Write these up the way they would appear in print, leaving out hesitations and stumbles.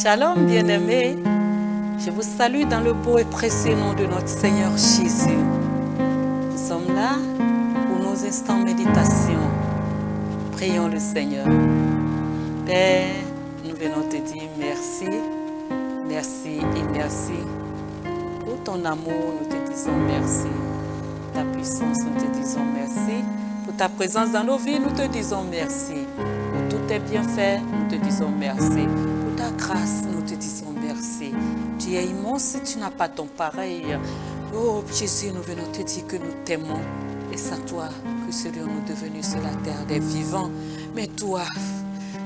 Shalom, bien-aimés. Je vous salue dans le beau et précieux nom de notre Seigneur Jésus. Nous sommes là pour nos instants de méditation. Prions le Seigneur. Père, nous venons te dire merci, merci et merci. Pour ton amour, nous te disons merci. Pour ta puissance, nous te disons merci. Pour ta présence dans nos vies, nous te disons merci. Pour tous tes bienfaits, nous te disons merci. Pour ta grâce, nous te disons merci. Tu es immense et tu n'as pas ton pareil. Oh Jésus, nous venons te dire que nous t'aimons. Et c'est à toi que serions-nous devenus sur la terre des vivants. Mais toi,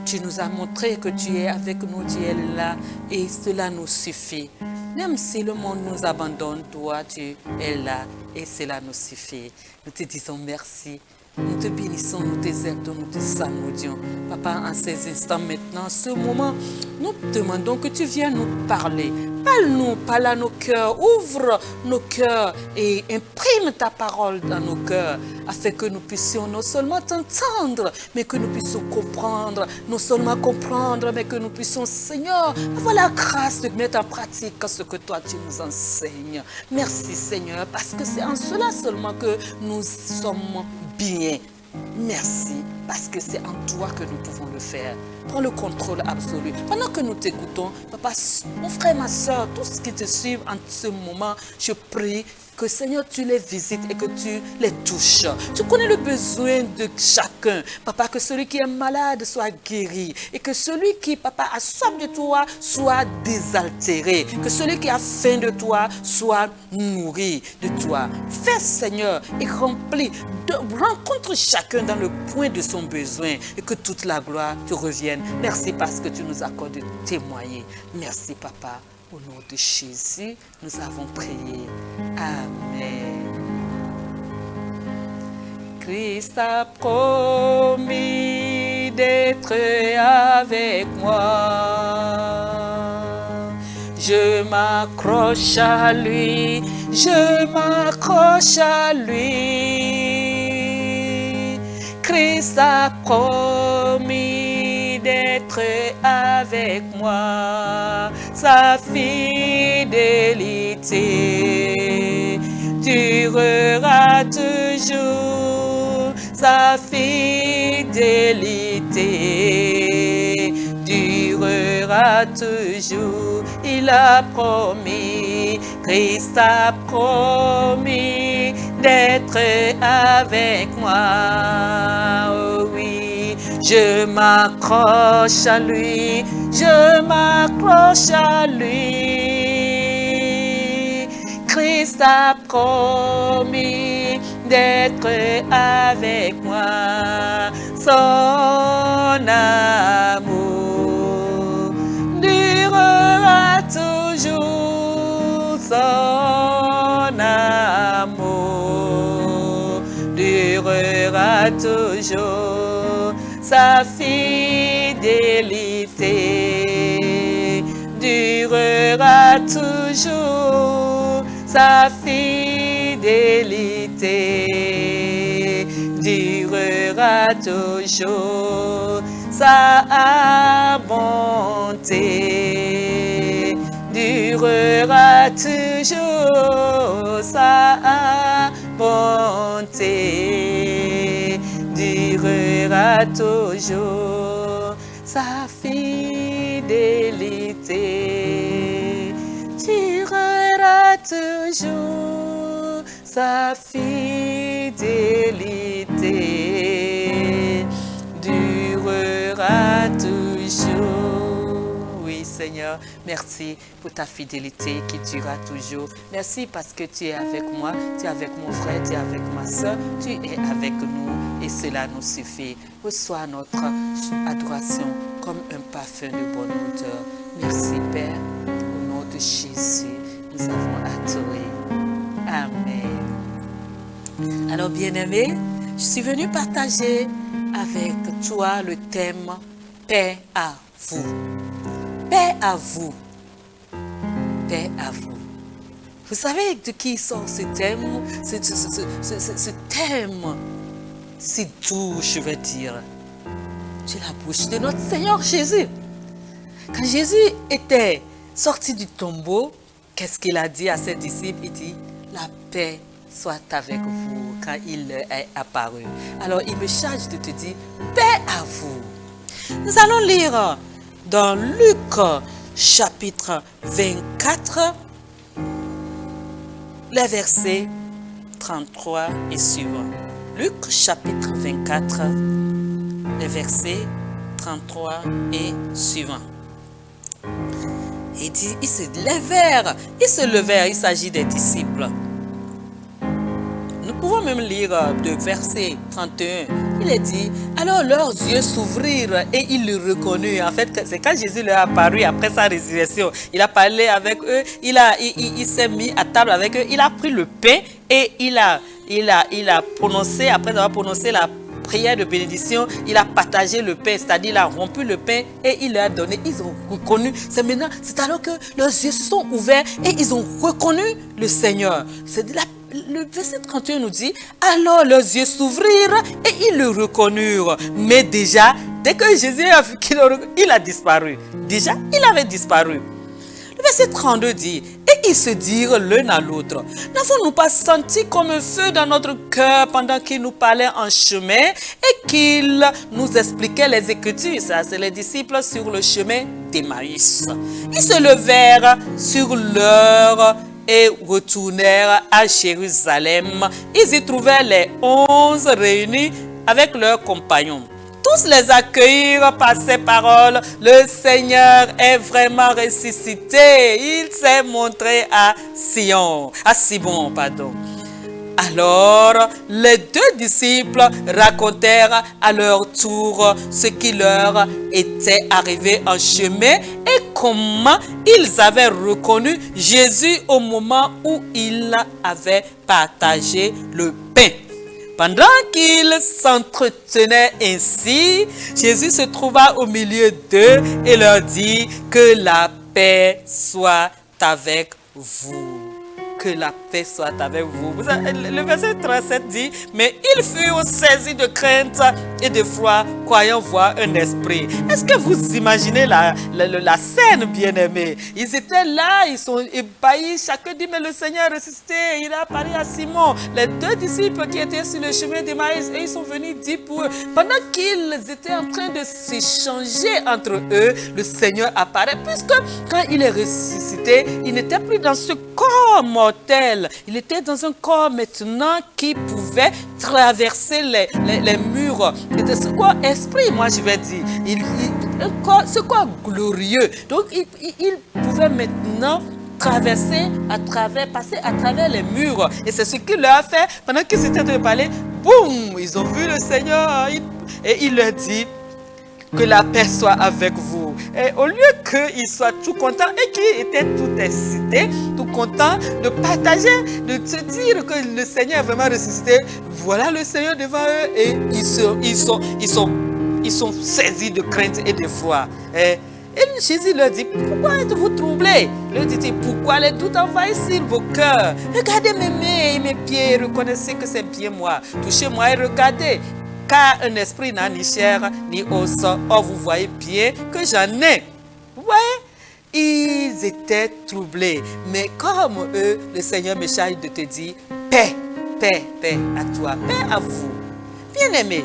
tu nous as montré que tu es avec nous, tu es là et cela nous suffit. Même si le monde nous abandonne, toi, tu es là et cela nous suffit. Nous te disons merci. Nous te bénissons, nous t'exaltons, nous te saluons. Papa, en ces instants maintenant, en ce moment, nous te demandons que tu viennes nous parler. Parle-nous, parle à nos cœurs, ouvre nos cœurs et imprime ta parole dans nos cœurs afin que nous puissions non seulement t'entendre, mais que nous puissions comprendre, non seulement comprendre, mais que nous puissions, Seigneur, avoir la grâce de mettre en pratique ce que toi tu nous enseignes. Merci Seigneur, parce que c'est en cela seulement que nous sommes bien. Merci, parce que c'est en toi que nous pouvons le faire. Prends le contrôle absolu. Pendant que nous t'écoutons, papa, mon frère, ma soeur, tous ceux qui te suivent en ce moment, je prie que Seigneur, tu les visites et que tu les touches. Tu connais le besoin de chacun. Papa, que celui qui est malade soit guéri. Et que celui qui, papa, a soif de toi soit désaltéré. Que celui qui a faim de toi soit nourri de toi. Fais, Seigneur, et remplis. Rencontre chacun dans le point de son besoin. Et que toute la gloire te revienne. Merci parce que tu nous accordes de témoigner. Merci, Papa. Au nom de Jésus, nous avons prié. Amen. Christ a promis d'être avec moi. Je m'accroche à lui, je m'accroche à lui. Christ a promis d'être avec moi. Sa fidélité durera toujours. Sa fidélité durera toujours. Il a promis, Christ a promis d'être avec moi. Oh oui, je m'accroche à lui, je m'accroche à lui. Christ a promis d'être avec moi. Son amour durera toujours. Son amour durera toujours. Sa fidélité durera toujours. Sa fidélité durera toujours. Sa bonté durera toujours. Sa bonté durera toujours. Sa fidélité durera toujours. Sa fidélité durera toujours. Oui, Seigneur, merci pour ta fidélité qui durera toujours. Merci parce que tu es avec moi, tu es avec mon frère, tu es avec ma soeur, tu es avec nous et cela nous suffit. Reçois notre adoration comme un parfum de bonne odeur. Merci, Père, au nom de Jésus, nous avons adoré. Amen. Alors, bien-aimé, je suis venue partager avec toi le thème « Paix à vous ». Paix à vous. Paix à vous. Vous savez de qui sort ce thème? Ce thème, c'est doux, je vais dire, de la bouche de notre Seigneur Jésus. Quand Jésus était sorti du tombeau, qu'est-ce qu'il a dit à ses disciples? Il dit, la paix soit avec vous quand il est apparu. Alors il me charge de te dire, paix à vous. Nous allons lire dans Luc chapitre 24, les versets 33 et suivants. Luc chapitre 24, les versets 33 et suivants. Il dit, ils se levèrent, il s'agit des disciples. Nous pouvons même lire de verset 31. Il est dit, alors leurs yeux s'ouvrirent et ils le reconnurent. En fait, c'est quand Jésus leur est apparu après sa résurrection. Il a parlé avec eux, il s'est mis à table avec eux, il a pris le pain et il a prononcé, après avoir prononcé la prière de bénédiction, il a partagé le pain, c'est-à-dire il a rompu le pain et il leur a donné. Ils ont reconnu. C'est maintenant, c'est alors que leurs yeux se sont ouverts et ils ont reconnu le Seigneur. Le verset 31 nous dit, alors leurs yeux s'ouvrirent et ils le reconnurent. Mais déjà, dès que Jésus a vu il a disparu. Déjà, il avait disparu. Le verset 32 dit, et ils se dirent l'un à l'autre, n'avons-nous pas senti comme un feu dans notre cœur pendant qu'il nous parlait en chemin et qu'il nous expliquait les Écritures? Ça, c'est les disciples sur le chemin d'Emmaüs. Ils se levèrent sur l'heure et retournèrent à Jérusalem. Ils y trouvèrent les 11 réunis avec leurs compagnons. Tous les accueillirent par ces paroles. Le Seigneur est vraiment ressuscité. Il s'est montré à Simon, pardon. Alors, les deux disciples racontèrent à leur tour ce qui leur était arrivé en chemin et comment ils avaient reconnu Jésus au moment où il avait partagé le pain. Pendant qu'ils s'entretenaient ainsi, Jésus se trouva au milieu d'eux et leur dit que la paix soit avec vous. Que la paix soit avec vous. Le verset 37 dit, mais ils furent saisis de crainte et de froid, croyant voir un esprit. Est-ce que vous imaginez la scène, bien-aimée? Ils étaient là, ils sont ébahis. Chacun dit, mais le Seigneur est ressuscité. Il a parlé à Simon. Les deux disciples qui étaient sur le chemin d'Emmaüs, et ils sont venus dire pour eux. Pendant qu'ils étaient en train de s'échanger entre eux, le Seigneur apparaît. Puisque quand il est ressuscité, il n'était plus dans ce corps mortel. Il était dans un corps maintenant qui pouvait traverser les murs. C'était ce corps esprit, moi je vais dire. Ce corps glorieux. Donc il pouvait maintenant passer à travers les murs. Et c'est ce qu'il leur a fait pendant qu'ils étaient en train de parler. Boum! Ils ont vu le Seigneur et il leur dit que la paix soit avec vous. Et au lieu qu'ils soient tout contents et qu'ils étaient tout excités, tout contents de partager, de se dire que le Seigneur est vraiment ressuscité, voilà le Seigneur devant eux et ils sont saisis de crainte et de froid. Et Jésus leur dit, pourquoi êtes-vous troublés? Il leur dit, pourquoi les doutes envahissent vos cœurs? Regardez mes mains et mes pieds, reconnaissez que c'est bien moi. Touchez-moi et regardez. Car un esprit n'a ni chair ni os. Or, vous voyez bien que j'en ai. Vous voyez? Ils étaient troublés. Mais comme eux, le Seigneur me charge de te dire, paix, paix, paix à toi, paix à vous. Bien-aimés,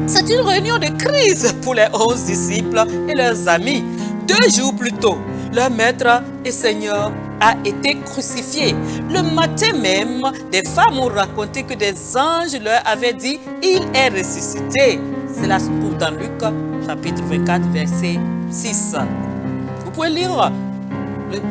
c'est une réunion de crise pour les 11 disciples et leurs amis. 2 jours plus tôt, leur maître et Seigneur a été crucifié. Le matin même, des femmes ont raconté que des anges leur avaient dit « Il est ressuscité ». Cela se trouve dans Luc, chapitre 24, verset 6. Vous pouvez lire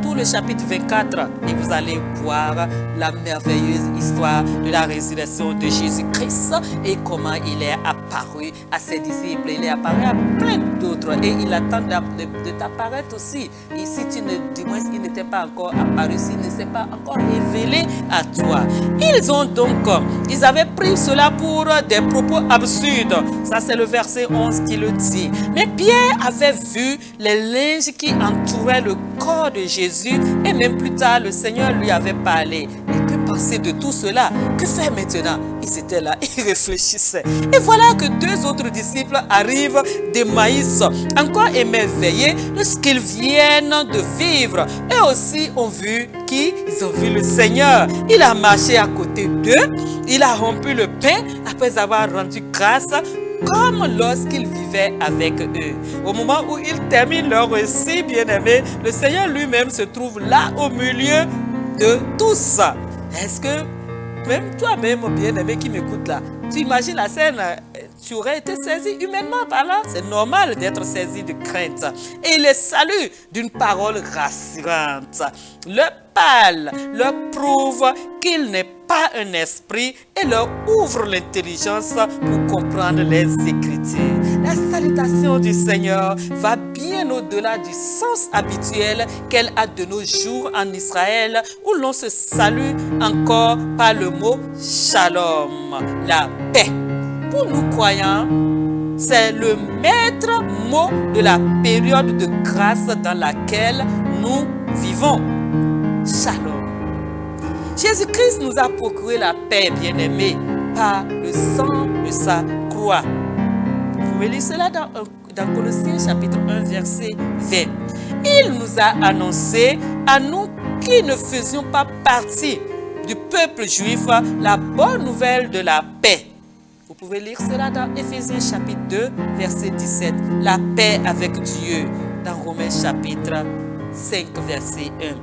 tout le chapitre 24 et vous allez voir la merveilleuse histoire de la résurrection de Jésus-Christ et comment il est apparu à ses disciples. Il est apparu à plein d'autres et il attend de t'apparaître aussi. Et si du moins il n'était pas encore apparu, s'il ne s'est pas encore révélé à toi. Ils avaient pris cela pour des propos absurdes. Ça c'est le verset 11 qui le dit. Mais Pierre avait vu les linges qui entouraient le corps de Jésus et même plus tard le Seigneur lui avait parlé et que par pensé de tout cela? Que faire maintenant? Ils étaient là, ils réfléchissaient. Et voilà que deux autres disciples arrivent d'Emmaüs, encore émerveillés de ce qu'ils viennent de vivre. Eux aussi ont vu qui? Ils ont vu le Seigneur. Il a marché à côté d'eux, il a rompu le pain après avoir rendu grâce, comme lorsqu'ils vivaient avec eux. Au moment où ils terminent leur récit, bien-aimé, le Seigneur lui-même se trouve là au milieu de tous. Est-ce que même toi-même, bien-aimé qui m'écoute là, tu imagines la scène, tu aurais été saisi humainement par là? C'est normal d'être saisi de crainte. Et il les salue d'une parole rassurante. Leur parle, leur prouve qu'il n'est pas un esprit et leur ouvre l'intelligence pour comprendre les Écritures. La salutation du Seigneur va bien au-delà du sens habituel qu'elle a de nos jours en Israël, où l'on se salue encore par le mot shalom, la paix. Pour nous croyants, c'est le maître mot de la période de grâce dans laquelle nous vivons. Shalom. Jésus-Christ nous a procuré la paix, bien-aimés, par le sang de sa croix. Vous pouvez lire cela dans Colossiens chapitre 1, verset 20. Il nous a annoncé, à nous qui ne faisions pas partie du peuple juif, la bonne nouvelle de la paix. Vous pouvez lire cela dans Éphésiens chapitre 2, verset 17. La paix avec Dieu, dans Romains chapitre 5, verset 1.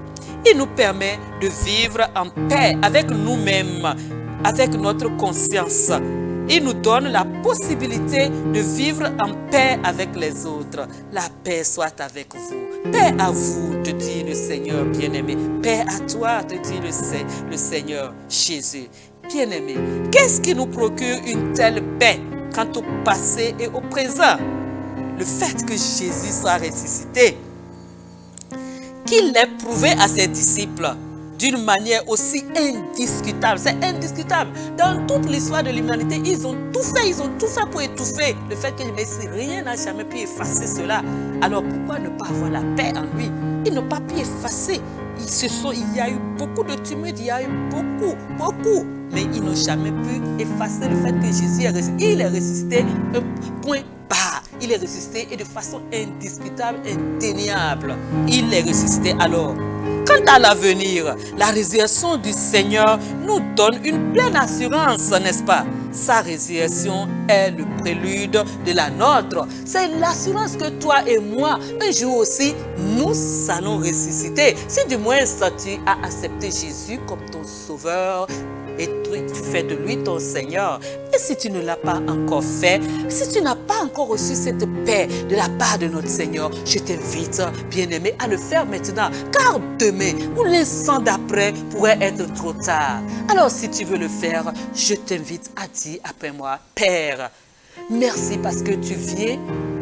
Il nous permet de vivre en paix avec nous-mêmes, avec notre conscience. Il nous donne la possibilité de vivre en paix avec les autres. La paix soit avec vous. Paix à vous, te dit le Seigneur bien-aimé. Paix à toi, te dit le Seigneur Jésus. Bien-aimé, qu'est-ce qui nous procure une telle paix quant au passé et au présent? Le fait que Jésus soit ressuscité, qu'il l'ait prouvé à ses disciples d'une manière aussi indiscutable. C'est indiscutable. Dans toute l'histoire de l'humanité, ils ont tout fait pour étouffer le fait que rien n'a jamais pu effacer cela. Alors pourquoi ne pas avoir la paix en lui? Ils n'ont pas pu effacer. Il y a eu beaucoup de tumulte, il y a eu beaucoup, mais ils n'ont jamais pu effacer le fait que Jésus est ressuscité. Il est ressuscité, point barre. Il est ressuscité et de façon indiscutable, indéniable. Il est ressuscité alors. Quant à l'avenir, la résurrection du Seigneur nous donne une pleine assurance, n'est-ce pas? Sa résurrection est le prélude de la nôtre. C'est l'assurance que toi et moi, un jour aussi, nous allons ressusciter. Si du moins tu as accepté Jésus comme ton sauveur, et tu fais de lui ton Seigneur. Et si tu ne l'as pas encore fait, si tu n'as pas encore reçu cette paix de la part de notre Seigneur, je t'invite, bien-aimé, à le faire maintenant. Car demain ou l'instant d'après pourrait être trop tard. Alors si tu veux le faire, je t'invite à dire après moi, Père, merci parce que tu viens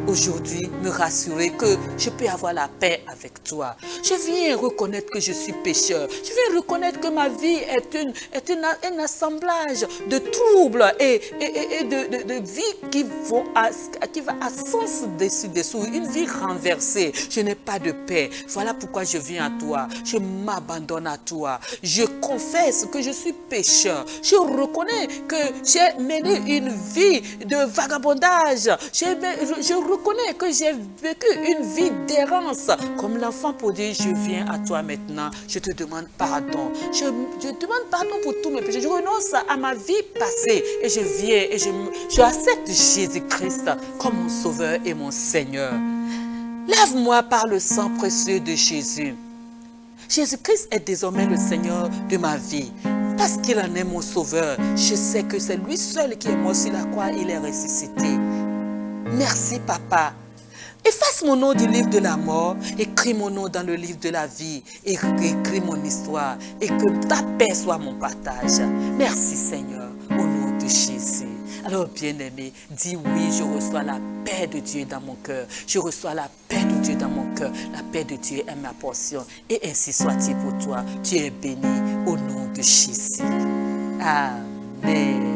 aujourd'hui me rassurer que je peux avoir la paix avec toi. Je viens reconnaître que je suis pécheur. Je viens reconnaître que ma vie est un assemblage de troubles et de vie qui va à sens dessous, une vie renversée. Je n'ai pas de paix. Voilà pourquoi je viens à toi. Je m'abandonne à toi. Je confesse que je suis pécheur. Je reconnais que j'ai mené une vie de vagabondage. Je reconnais que j'ai vécu une vie d'errance. Comme l'enfant prodigue, je viens à toi maintenant. Je te demande pardon. Je demande pardon pour tous mes péchés. Je renonce à ma vie passée. Et je viens et je accepte Jésus-Christ comme mon sauveur et mon Seigneur. Lave-moi par le sang précieux de Jésus. Jésus-Christ est désormais le Seigneur de ma vie. Parce qu'il en est mon sauveur, je sais que c'est lui seul qui est mort sur la croix. Il est ressuscité. Merci, Papa. Efface mon nom du livre de la mort, écris mon nom dans le livre de la vie, et écris mon histoire, et que ta paix soit mon partage. Merci, Seigneur, au nom de Jésus. Alors, bien-aimé, dis oui, je reçois la paix de Dieu dans mon cœur. Je reçois la paix de Dieu dans mon cœur. La paix de Dieu est ma portion. Et ainsi soit-il pour toi. Tu es béni au nom de Jésus. Amen.